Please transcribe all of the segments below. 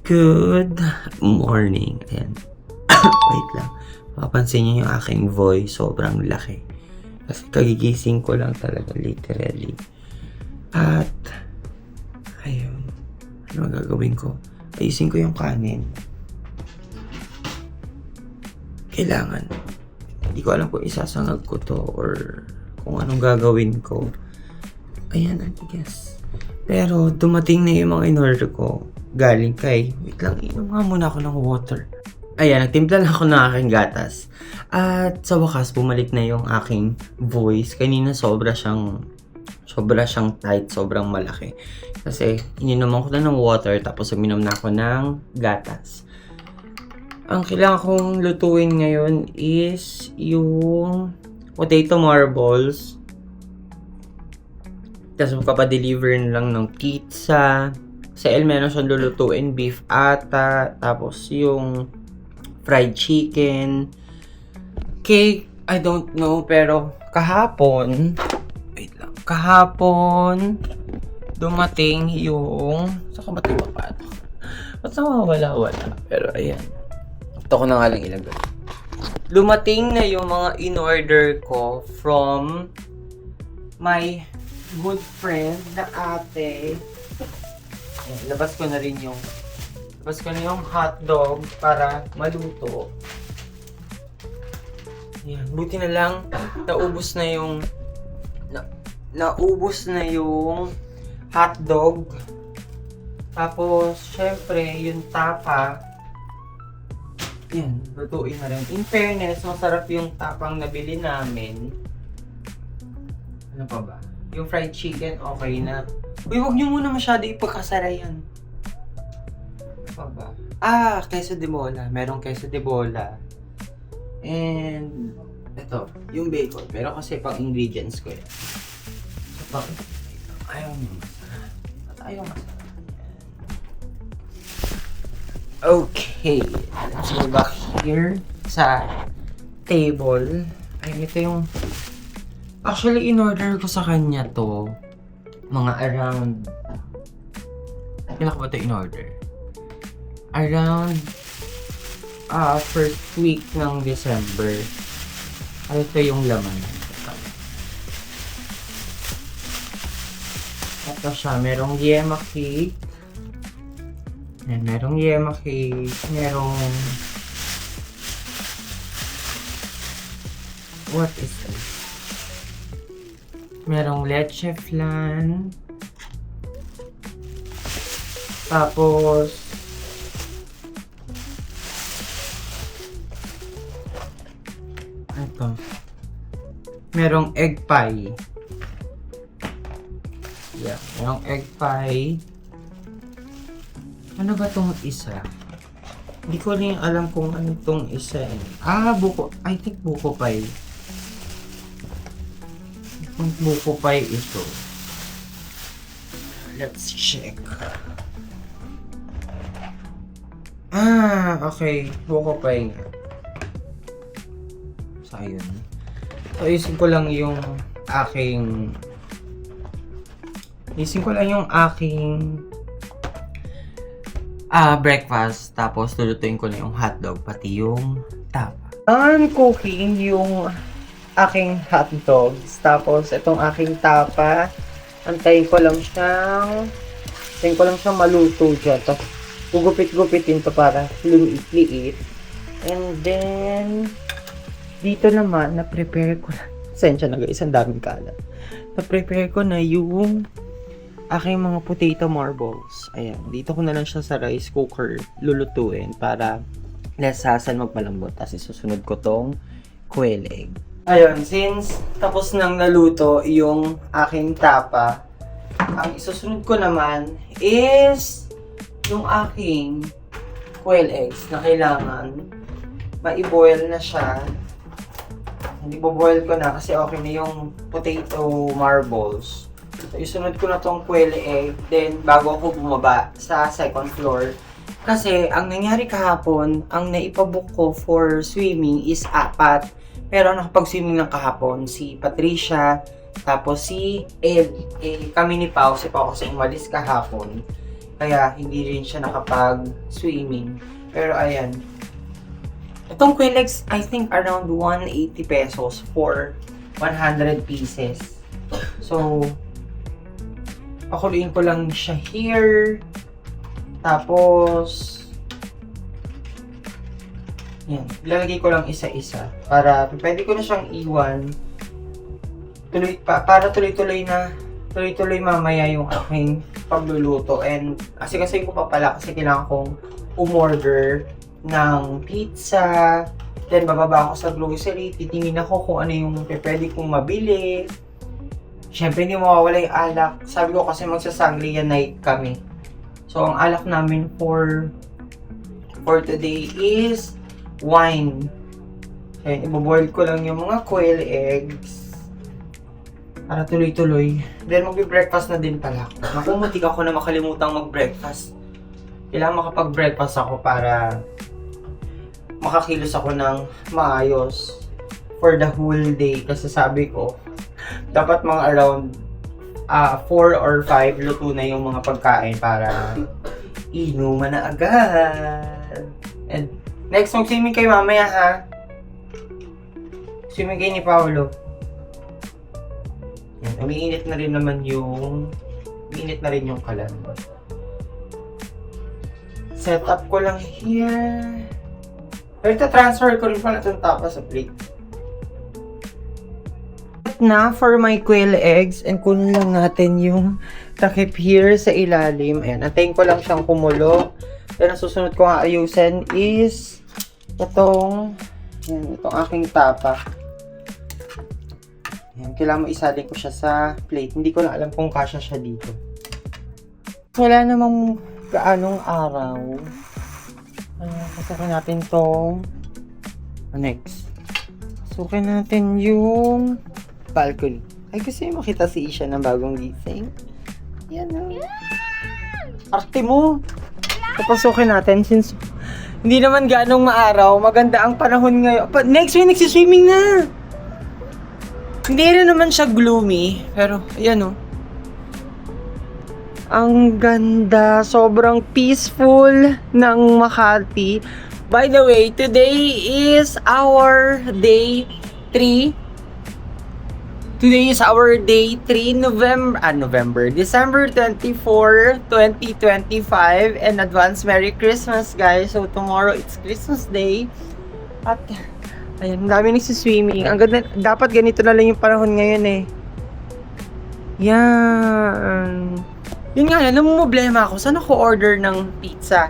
Good morning. Ayan. Wait lang. Mapapansin niyo yung aking voice, sobrang laki. Kasi kagigising ko lang talaga, literally. At, ayun. Ano gagawin ko? Ayusin ko yung kanin. Kailangan. Hindi ko alam kung isasangag ko to or kung anong gagawin ko. Ayan, I guess. Pero, dumating na yung mga in-order ko. Galing kay, wait lang, inom nga muna ako ng water. Ayan, nagtimpla lang ako ng aking gatas. At sa wakas, bumalik na yung aking voice. Kanina sobra siyang tight, sobrang malaki. Kasi ininom ko na ng water, tapos uminom na ako ng gatas. Ang kailangan kong lutuin ngayon is yung potato marbles. Tapos magpapadeliver lang ng pizza. Sa El meron siyang lulutuin, beef ata, tapos yung fried chicken, cake, I don't know, pero kahapon, dumating yung, saka ba't yung papato? Ba't nawawala-wala? Pero ayan, ito ko na nga lang ilagay. Dumating na yung mga in-order ko from my good friend na ate. Ayan, labas ko na yung hotdog para maluto. Ayan, buti na lang naubos na yung hotdog. Tapos syempre yung tapa. Ayan, lutuin na rin. In fairness, masarap yung tapang nabili namin. Ano pa ba? Yung fried chicken okay na. Uy, huwag niyo muna masyado ipagkasara yan. Ano pa ba? Queso de bola. Merong queso de bola. And, ito, yung bacon. Pero kasi pang ingredients ko yan. So, ayaw niyo masarap. At ayaw masarap. Okay. Let's go back here sa table. Ay, ito yung... Actually, in-order ko sa kanya to. Mga around... Kailan ko ba ito in-order? Around... first week ng December. Ano ito yung laman? Ito siya. Merong yema cake. Merong yema cake. Merong... What is this? Merong leche flan. Tapos ito. Merong egg pie. Yeah, merong egg pie. Ano ba tong isa? Hindi ko rin alam kung ano tong isa eh. Buko. I think buko pie. Kung buko pie ito. Let's check. Okay. Buko pie nga. So, ayun. So, isin ko lang yung aking breakfast. Tapos, lulutuin ko na yung hotdog, pati yung tapa. I'm cooking yung aking hotdogs. Tapos, itong aking tapa. Antayin ko lang siyang maluto dyan. Tapos, gugupit-gupitin to para lumiit-liit. And then, dito naman, na-prepare ko na. Sensya na guys, ang daming kalat. Na-prepare ko na yung aking mga potato marbles. Ayan, dito ko na lang siya sa rice cooker lulutuin para less hassle magpalambot. Tapos, isusunod ko tong quail egg. Ayun, since tapos nang naluto yung aking tapa, ang isusunod ko naman is yung aking quail eggs na kailangan ma-boil na siya. Hindi boil ko na kasi okay na yung potato marbles. So, isunod ko na tong quail egg, then bago ako bumaba sa second floor. Kasi ang nangyari kahapon, ang naipabook ko for swimming is 4. Pero nakapag-swimming ng kahapon, si Patricia, tapos si Ed, kami ni Pao, si Pao kasi umalis kahapon. Kaya hindi rin siya nakapag-swimming. Pero ayan. Itong Quillex, I think around 180 pesos for 100 pieces. So, pakuluin ko lang siya here. Tapos, yan. Ilalagay ko lang isa-isa. Para pwede ko na siyang iwan. Para tuloy-tuloy mamaya yung aking pagluluto. And kasi ko pa pala kasi kailangan kong umorder ng pizza. Then bababa ako sa grocery. Titingin ako kung ano yung pwede kong mabili. Siyempre hindi mawawala yung alak. Sabi ko kasi magsa-sangria night kami. So ang alak namin for today is wine. Ayan, iboboil ko lang yung mga quail eggs para tuloy-tuloy. Then magbe-breakfast na din pala ako. Naku, muntik ako na makalimutang mag-breakfast. Kailangan makapag-breakfast ako para makakilos ako ng maayos for the whole day. Kasi sabi ko, dapat mga around 4 or 5 luto na yung mga pagkain para inuman na agad. And next, mag-swimming kayo mamaya ha. Swimming kayo ni Paolo. Yan, umiinit na rin naman yung kalan. Set up ko lang here. Pero transfer ko rin pala itong tapa sa plate. Na for my quail eggs and kunin lang natin yung takip here sa ilalim. Ayan, antayin ko lang siyang kumulo. Then ang susunod ko nga ayusin is itong aking tapa. Ayan, kailangan mo isalin ko siya sa plate. Hindi ko lang alam kung kasya siya dito. Wala namang gaanong araw. Pasukin natin tong next. Pasukin natin yung balcony. Ay, gusto yung makita si Isha ng bagong gising. Yan o. Arte mo! Papasukin natin since hindi naman ganong maaraw. Maganda ang panahon ngayon. Next week, nagsiswimming na! Hindi rin naman siya gloomy. Pero, ayan o. Ang ganda. Sobrang peaceful ng Makati. By the way, today is our day 3. Today is our day 3, December 24, 2025. And advance Merry Christmas, guys. So, tomorrow, it's Christmas Day. At, ayan, dami nagsiswimming. Ang ganda, dapat ganito na lang yung panahon ngayon eh. Yan. Yun nga, namumblema ako. Saan ako order ng pizza?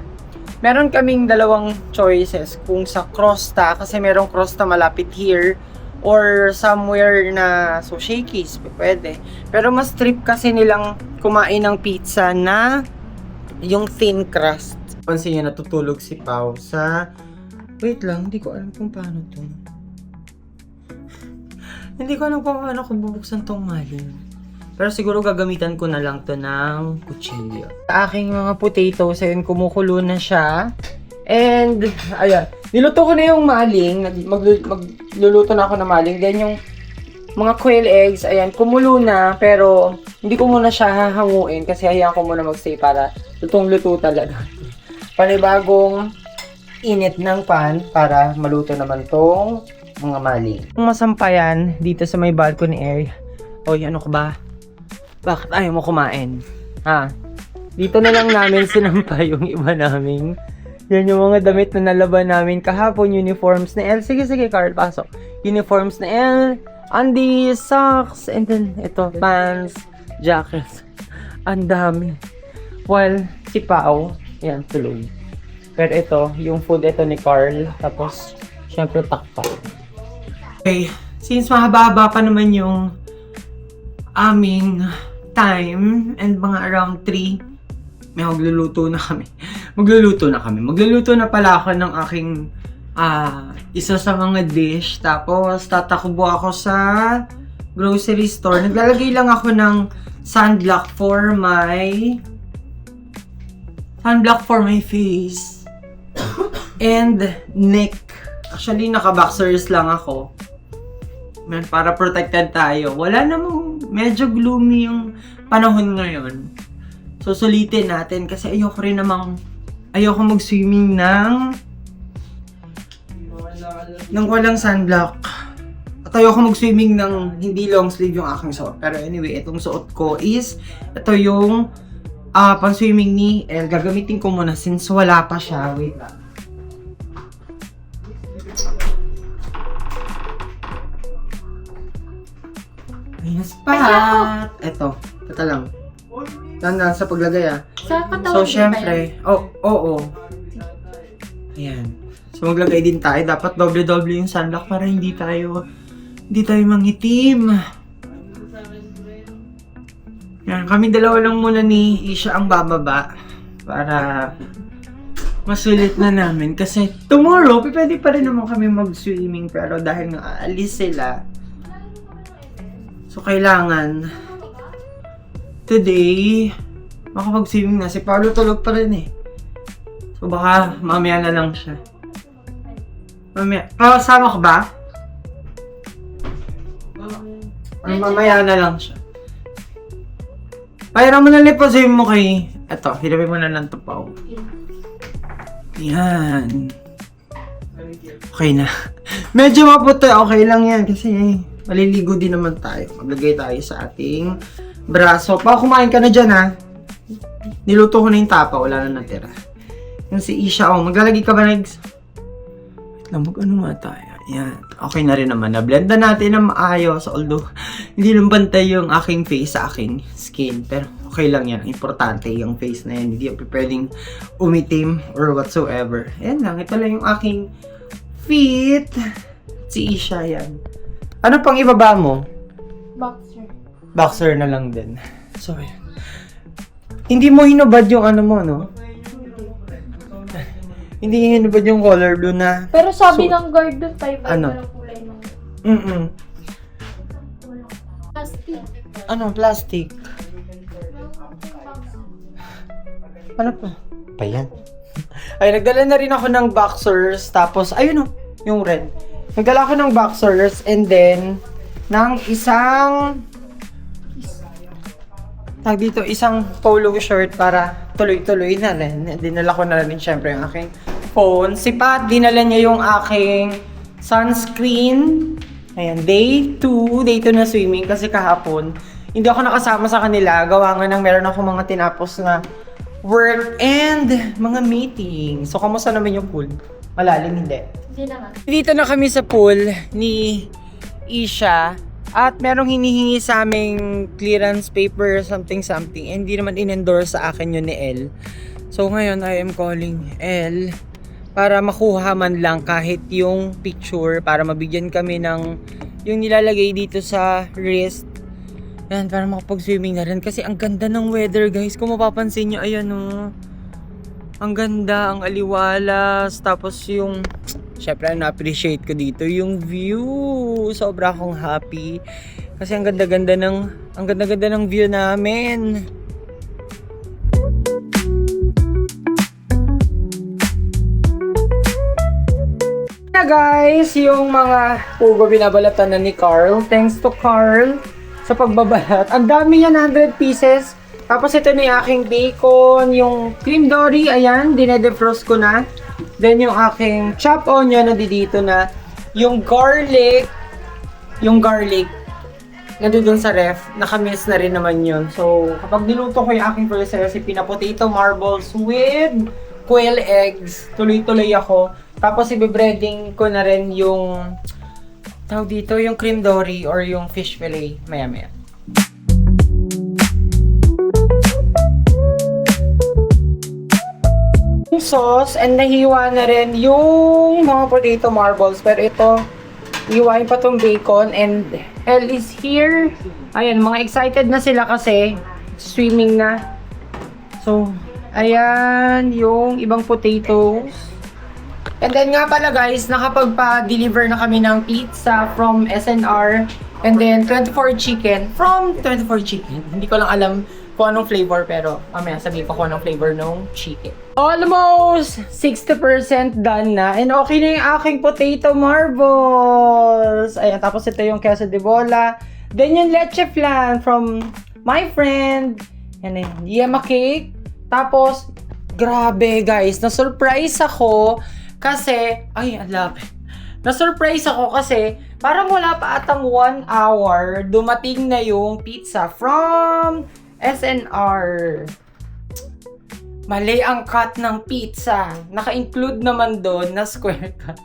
Meron kaming dalawang choices. Kung sa Crosta, kasi merong Crosta malapit here. Or somewhere na so Shakey's, pwede. Pero mas trip kasi nilang kumain ng pizza na yung thin crust. Pansin niya, natutulog si Pao sa... Wait lang, hindi ko alam kung paano to. Hindi ko alam kung paano ko bubuksan tong maling. Pero siguro gagamitan ko na lang to ng kutsilyo. Sa aking mga potatoes, ayun, kumukulo na siya. And, ayan, niluto ko na yung maling. Magluluto na ako ng maling. Then yung mga quail eggs, ayan, kumulo na. Pero, hindi ko muna siya hahanguin kasi hayaan ko muna magstay para lutong-luto talaga. Panibagong init ng pan para maluto naman tong mga maling. Ang masampayan dito sa may balcony area. Oy, ano ka ba? Bakit ayaw mo kumain? Ha? Dito na lang namin sinampay yung iba naming. Yan yung mga damit na nalaban namin kahapon, uniforms na L. Sige, Carl, pasok. Uniforms na L, undies, socks, and then ito, pants, jackets. Ang dami. Well, si Pao, yan, tulog. Pero ito, yung food ito ni Carl, tapos, syempre, takpan. Okay, since mahaba-haba pa naman yung aming time, and mga around 3, may magluluto na kami. Magluluto na pala ako ng aking isa sa mga dish. Tapos, tatakbo ako sa grocery store. Naglalagay lang ako ng sunblock for my face. And neck. Actually, naka-boxers lang ako. Para protected tayo. Wala namang medyo gloomy yung panahon ngayon. susulitin natin kasi ayoko mag-swimming ng walang sunblock. At ayoko mag-swimming ng hindi long sleeve yung aking suot. Pero anyway, itong suot ko is, ito yung pang-swimming ni El. Gagamitin ko muna since wala pa siya. Wait lang. Ay, naspat! Ito lang. Tandaan sa paglagay Sa katawan So, syempre, oo. Ayan. So, maglagay din tayo. Dapat doble-doble yung sunblock para hindi tayo mangitim. Yan, kami dalawa lang muna ni Isha ang bababa para masulit na namin. Kasi tomorrow, pwede pa rin naman kami mag-swimming pero dahil nga aalis sila, so kailangan today makapag-swimming na. Si Paolo tulog pa rin eh. So baka mamaya na lang siya. Mamaya. Sama ka ba? Or mamaya na lang siya. Pahiram mo na lipasin mo kay... Eto, hirapin mo na lang ito pa. Yan. Okay na. Medyo maputi. Okay lang yan kasi maliligo din naman tayo. Maglagay tayo sa ating braso. Pa, kumain ka na dyan ha. Niluto ko na yung tapa. Wala na natira. Yung si Isha, maglalagay ka ba ano nga tayo? Yan. Okay na rin naman. Na-blend na natin na maayos. Although, hindi lang bantay yung aking face sa aking skin. Pero, okay lang yan. Importante yung face na yan. Hindi yung pwedeng umitim or whatsoever. Yan lang. Ito lang yung aking feet. Si Isha yan. Ano pang ibaba mo? Boxer. Boxer na lang din. So, yan. Hindi mo hinubad yung ano mo, no? Hindi hinubad yung color blue na... Pero sabi ng guard doon, 5 ano? ng kulay ng... Plastic. Ano? Plastic? Ano pa? Pa yan. Ay, nagdala na rin ako ng boxers. Tapos, ayun o, yung red. Nagdala ako ng boxers and then, ng isang... Tag dito, isang polo shirt para tuloy-tuloy na rin. Dinala ko na rin syempre yung aking phone. Si Pat, dinala niya yung aking sunscreen. Ayan, day 2 na swimming kasi kahapon. Hindi ako nakasama sa kanila. Gawa nga ng meron ako mga tinapos na work and mga meeting. So, kamusta naman yung pool? Malalim, hindi? Hindi naman. Dito na kami sa pool ni Isha. At merong hinihingi sa aming clearance paper, something. Hindi naman in-endorse sa akin yun ni El. So ngayon, I am calling El para makuha man lang kahit yung picture para mabigyan kami ng yung nilalagay dito sa wrist. Yan, para makapag-swimming na rin. Kasi ang ganda ng weather, guys. Kung mapapansin nyo, ayan o. Ang ganda, ang aliwalas. Tapos yung... Siyempre, na-appreciate ko dito yung view. Sobra akong happy. Kasi ang ganda-ganda ng view namin. Na guys, yung mga pugo binabalatan na ni Carl. Thanks to Carl sa pagbabalat. Ang dami yan, 100 pieces. Tapos ito na yung aking bacon, yung cream dory, ayan, dinedefrost ko na. Then yung aking chopped onion, nandito na. Yung garlic, nandun sa ref, nakamiss na rin naman yun. So, kapag niluto ko yung aking first recipe na potato marbles with quail eggs, tuloy-tuloy ako. Tapos i-breading ko na rin yung, tawag dito, yung cream dory or yung fish fillet, maya-maya. Sauce and nahiwa na rin yung mga potato marbles, pero ito hiwain pa tong bacon and Elle is here. Ayan, mga excited na sila kasi swimming na. So, ayan yung ibang potatoes. And then nga pala guys, nakapagpa-deliver na kami ng pizza from SNR and then 24 chicken from 24 chicken. Hindi ko lang alam kung anong flavor, pero mamaya sabihin ko kung anong flavor ng chicken. Almost 60% done na. And okay na yung aking potato marbles. Ayan, tapos ito yung queso de bola. Then yung leche flan from my friend. Yan eh. Yema cake. Tapos, grabe guys, na-surprise ako kasi, ay, ang lapit. Na-surprise ako kasi, parang wala pa atang 1 hour, dumating na yung pizza from SNR. Mali ang cut ng pizza. Naka-include naman doon na square cut.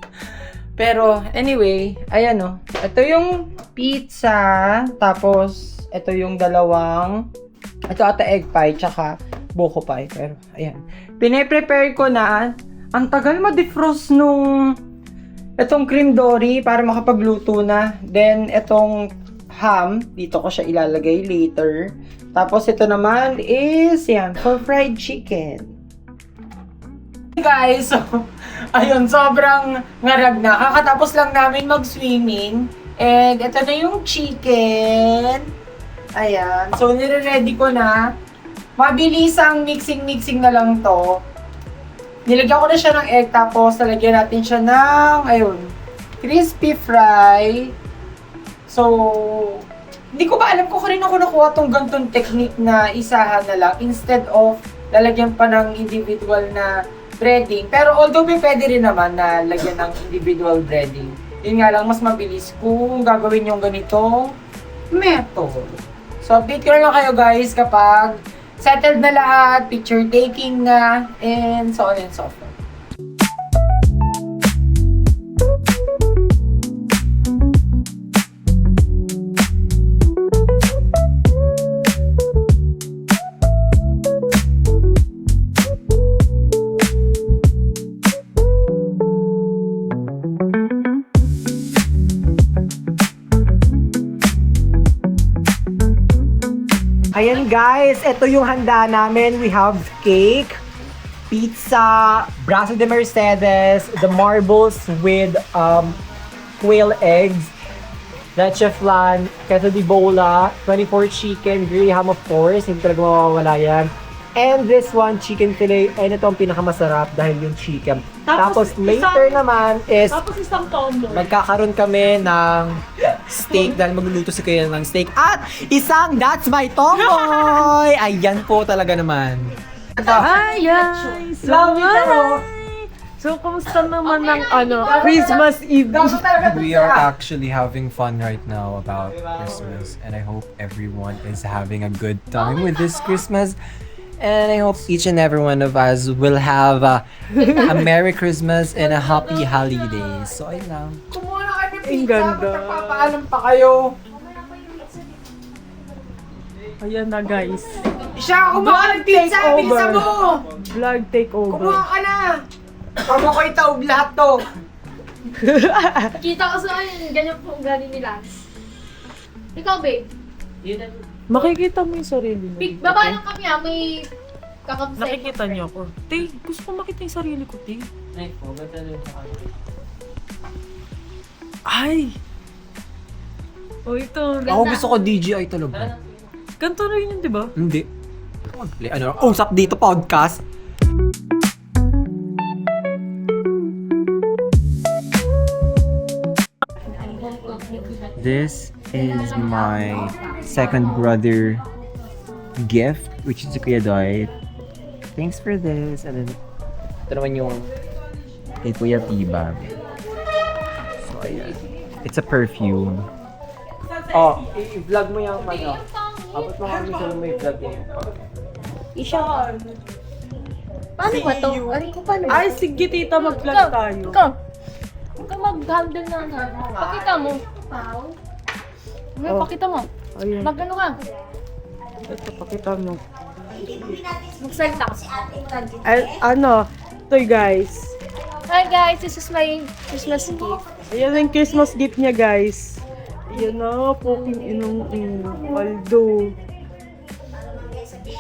Pero, anyway, ayan o. Ito yung pizza. Tapos, ito yung dalawang, ito ata egg pie, tsaka buko pie. Pero, ayan. Pine-prepare ko na. Ang tagal ma-defrost nung itong cream dory para makapagluto na. Then, itong ham, dito ko siya ilalagay later. Tapos, ito naman is, yan, for fried chicken. Guys, so, ayun, sobrang ngarag na. Kakatapos lang namin mag-swimming. And, ito na yung chicken. Ayan. So, nire-ready ko na. Mabilis ang mixing na lang to. Nilagyan ko na siya ng egg, tapos nalagyan natin siya ng, ayun, crispy fry. So, hindi ko ba alam kung rin ako nakuha tong gantong technique na isahan na lang instead of lalagyan pa ng individual na breading. Pero although pwede rin naman na lagyan ng individual breading. Yun nga lang, mas mabilis kung gagawin yung ganitong method. So, update ko na lang kayo guys kapag settled na lahat, picture taking na, and so on and so forth. Ayan guys, ito yung handa namin. We have cake, pizza, brazo de Mercedes, the marbles with quail eggs, leche flan, queso di bola, 24 chicken, grilled ham of course, hindi talaga mawawala yan. And this one, chicken fillet, and ito ang pinakamasarap dahil yung chicken. Tapos later naman is, Tapos isang combo. magkakaroon kami ng steak dahil magluluto si Kuya ng steak. At isang That's My Tomboy! Ayan po talaga naman. Hi guys! Love you, pero So, kumusta naman ng Christmas Eve? We are actually having fun right now about Christmas, and I hope everyone is having a good time with this Christmas. And I hope each and every one of us will have a Merry Christmas and a Happy Holidays. So, ayun lang. kumuha na kayo ng Ang pizza. ganda. Magpapaalam pa kayo. Ayan na guys. Siya, kumuha ng pizza. Take over. Pizza mo. Vlog takeover. Kumuha ka na. Pag ako itaob lahat to. Kita ko sa akin, ganyan po ugali ni Lance. Ikaw, babe. Makikita mo yung sarili mo. Baba lang kami may kakabsay. Nakikita niyo ako. Te, gusto ko makita yung sarili ko, te. Ay! Oh, ito. Ako gusto ko DJI talaga. Ganito rin yun, di ba? Hindi. Ano, usap dito podcast. This is my second brother gift, which is si Kuya Doy. Thanks for this. And then, ito naman yung kay Kuya Tiba. So, ayan. It's a perfume. Oh, i-vlog mo yung ano. Abot mo kami sa may vlog yun. Paano ba to? Ano ko paano? Ay, sige tita, mag-vlog tayo. Ikaw. Huwag ka mag-handle na Pakita mo. Pakita mo. Ayan. Mag-ano ka? Ito, pakita mo. Magsalita ka. Ito guys. Hi guys, this is my Christmas gift. Ayan yung Christmas gift niya guys. Ayan na, poking inong Aldo.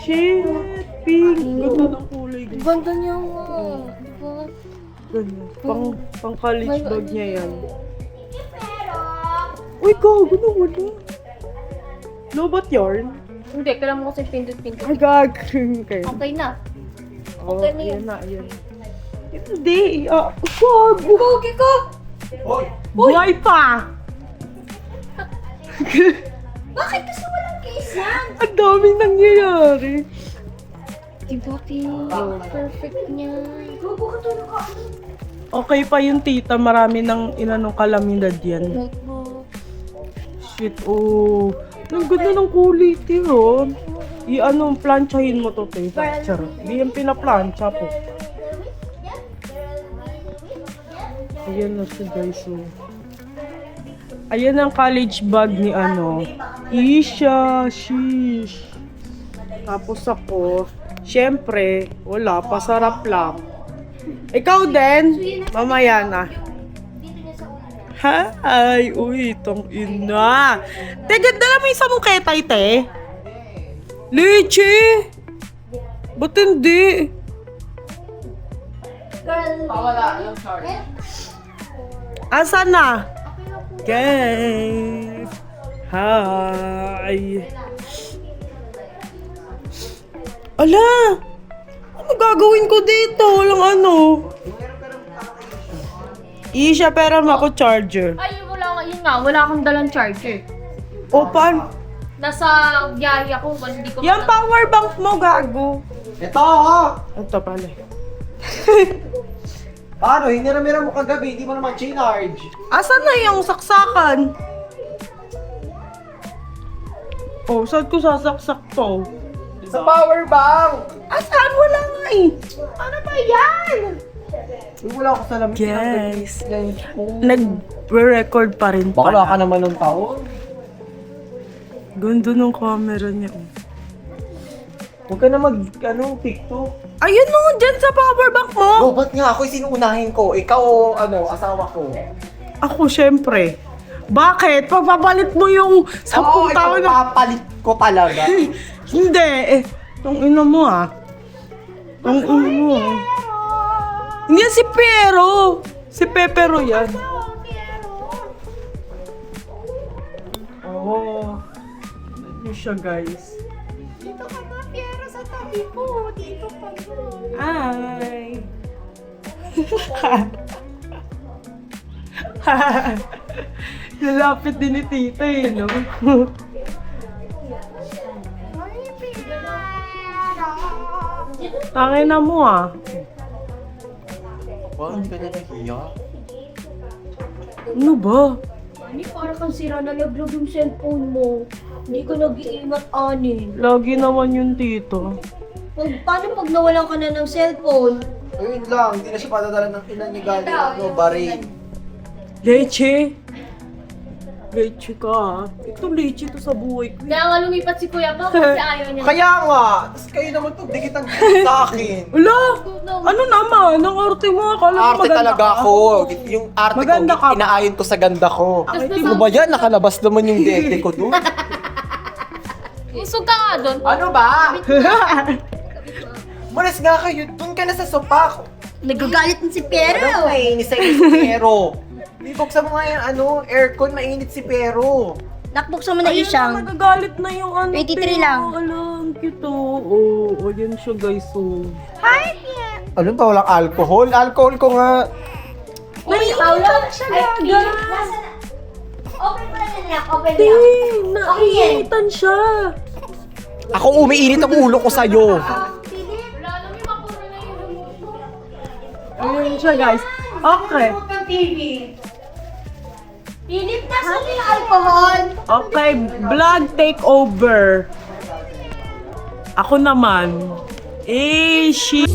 Shit! Pink! Ganda ng kulay. Ganda niya nga. Diba? Ganyan. Pang college bag niya yan. Uy, gago na wala. Lobat yarn? Hindi, kailangan mo kasi pindot-pindot. Ay, gag. Okay. Okay na. Oh, Okay na yun. ayan na, ayan. Hindi. Gago. Pogi ko! Buhay pa! Bakit kasi walang case yan? Ang daming nangyayari. Diba, perfect niya. Gogo ka tulog ka. Okay pa yung tita, marami ng inanong kalamidad yan. Notebook. Shit, oh. Ang ganda ng quality, oh. Planchahin mo to, te. Charot. Di yan pinaplanscha po. Ayan na siya, guys, oh. Ayan ang college bag ni Isha, sheesh. Tapos ako, syempre, wala, pasarap lang. Ikaw din, mamaya na. Hi! Uy, itong ina. Teka, dala mo yung samuketay, te. Leche! Ba't hindi? Asan na? Guys! Hi! Ala! Ano gagawin ko dito? Walang ano. Isha, pera mo ako charger. Ay, wala akong dalang charger. O, paano? Nasa biyahe ako, hindi ko Yan power bank mo, gago. Ito, oh! Ito pala. Paano? Hiniramira mo kagabi, hindi mo naman charge. Asan na yung saksakan? Oh, saan ko sasaksak to? Sa power bank! Asan? Wala nga eh. Ano ba yan? Uy, wala ako sa lamig. Guys, nag-record pa rin Bakla ka pala. naman ng taon. Ganda ng camera niya. Oh. Huwag ka na TikTok. Ayun no, dyan sa power bank mo. Oh, ba't nga ako yung sinuunahin ko? Ikaw o asawa ko? Ako, syempre. Bakit? Pagpapalit mo yung 10 taon na... papalit ko talaga. Hindi. Ang ina mo ah. Ang ina mo ah. Hindi yan si Pero. Si Pepero yan. Oo. Yun siya, guys. Dito ka na, Piero, sa tabi ko. Dito ka na. Hi. Lalapit din ni tita eh, no? Tangay na mo ah. Hindi ka na nahiya. Ano ba? Ani, para kang sira na laglag yung cellphone mo. Hindi ka nag-iingat, Ani. Lagi naman yung tito. Paano pag nawalan ka na ng cellphone? Ayun lang, hindi na siya padadala ng ina ni galing Bahrain. Leche! Leche ka ah. Ito leche to sa buhay ko. Kaya nga lumipat si Kuya pa kasi ayaw niya. Kaya nga! Tapos kayo naman to, dikit ang sa akin. Wala! Ano naman? Ang arte mo. Akala mo Arte maganda talaga ka. ako. Yung arte Maganda ko, ka. inaayon ko sa ganda ko. Tapos Ano ba yan? Nakalabas naman yung dete ko doon. Usog ka nga doon. Ano ba? Malas nga kayo, doon ka na sa sopa. Nagagalit na si Piero. Ano mainit sa si Pero? Di buksan mo nga yung aircon, mainit si Pero. Nakbuksan mo na Ayun isang. na, nagagalit na yung 23 Pero. lang. Alam, cute oh. Oh, yan siya guys oh. Ano ba? Walang alcohol? Alcohol ko nga. Uy, Paula. Ay, Philip, nasa na? Open mo na lang. Open mo lang. Naiinitan siya. Ako umiinit ang ulo ko sa'yo. Philip. Wala naman yung makuro na yung remote. Ayun siya guys. Okay. Philip, nasa yung alcohol? Okay, vlog takeover. Ako naman. Eh, shit.